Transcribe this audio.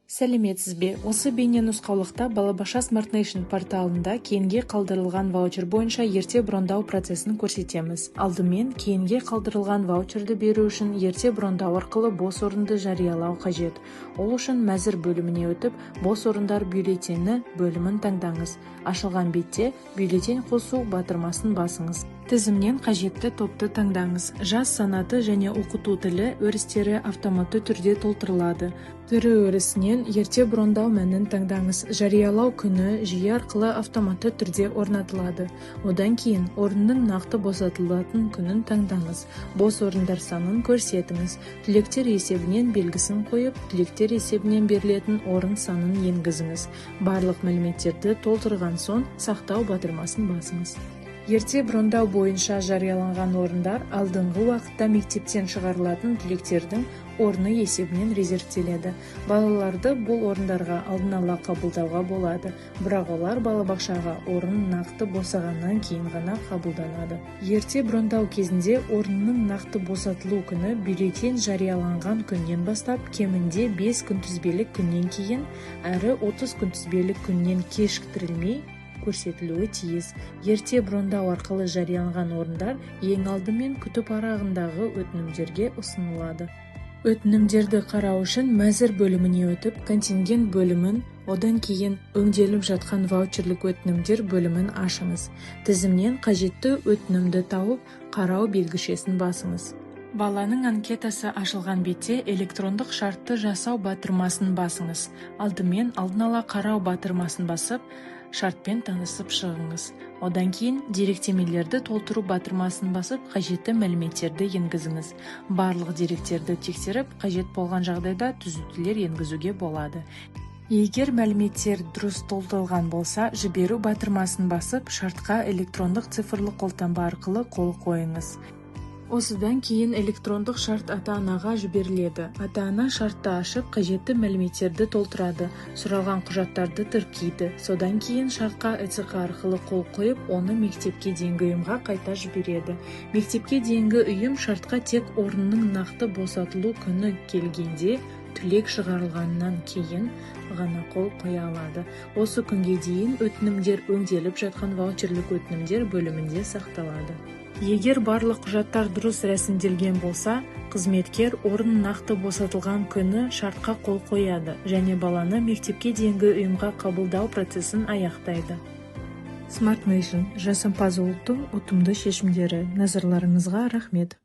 Сәлеметсіз бе? Осы бейне нұсқаулықта балабақша Smart Nation порталында кейінге қалдырылған ваучер бойынша ерте брондау процесін көрсетеміз. Алдымен кейінге қалдырылған ваучерді беру үшін ерте брондау арқылы бос орынды жариялау қажет. Ол үшін мәзір бөліміне өтіп, бос орындар бюллетені бөлімін таңдаңыз. Ашылған бетте бюллетень қосу батырмасын басыңыз. Тізімнен қажетті топты таңдаңыз. Жас санаты және оқыту тілі өрістері автоматты түрде толтырылады. Түрі өрісінен ерте брондау мәнін таңдаңыз. Жариялау күні жүйе арқылы автоматты түрде орнатылады. Одан кейін орынның нақты босатылатын күнін таңдаңыз. Бос орындар санын көрсетіңіз. Түлектер есебінен белгісін қойып, түлектер есебінен берілетін орын санын енгізіңіз. Барлық мәліметтерді толтырған соң сақтау батырмасын басыңыз. Ерте брондау бойынша жарияланған орындар алдыңғы уақытта мектептен шығарылатын түлектердің орны есебінен резервтеледі. Балаларды бұл орындарға алдын ала қабылдауға болады, бірақ олар балабақшаға орын нақты босағаннан кейін ғана қабылданады. Ерте брондау кезінде орынның нақты босатылу күні бюллетень жарияланған күннен бастап кемінде 5 күнтізбелік күннен кейін әрі 30 күнтізбелік күннен кешіктірілмей көрсетілуі тиіс. Ерте брондау арқылы жарияланған орындар ең алдымен күтіп арағындағы өтінімдерге ұсынылады. Өтінімдерді қарау үшін мәзір бөліміне өтіп, контингент бөлімін, одан кейін өңделіп жатқан ваучерлік өтінімдер бөлімін ашыңыз. Тізімнен қажетті өтінімді тауып, қарау белгішесін басыңыз. Баланың анкетасы ашылған бетте электрондық шартты жасау батырмасын басыңыз. Алдымен алдын ала қарау батырмасын басып, шартпен танысып шығыңыз. Одан кейін деректемелерді толтыру батырмасын басып, қажетті мәліметтерді енгізіңіз. Барлық деректерді тексеріп, қажет болған жағдайда түзетулер енгізуге болады. Егер мәліметтер дұрыс толтырылған болса, жіберу батырмасын басып, шартқа электрондық цифрлық қолтаңба арқылы қол қойыңыз. Осыдан кейін электрондық шарт ата-анаға жіберіледі. Ата-ана шартты ашып, қажетті мәліметтерді толтырады, сұралған құжаттарды тіркейді. Содан кейін шартқа ЭЦК арқылы қол қойып, оны мектепке дейінгі ұйымға қайта жібереді. Мектепке дейінгі ұйым шартқа тек орынның нақты босатылу күні келгенде, түлек шығарылғаннан кейін ғана қол қоя алады. Осы күнге дейін өтінімдер өңделіп жатқан ваучерлік өтінімдер бөлімінде сақталады. Егер барлық құжаттар дұрыс рәсімделген болса, қызметкер орын нақты босатылған күні шартқа қол қояды және баланы мектепке дейінгі ұйымға қабылдау процесін аяқтайды. Smart Nation – жасампаз ұлттың ұтымды шешімдері. Назарларыңызға рахмет.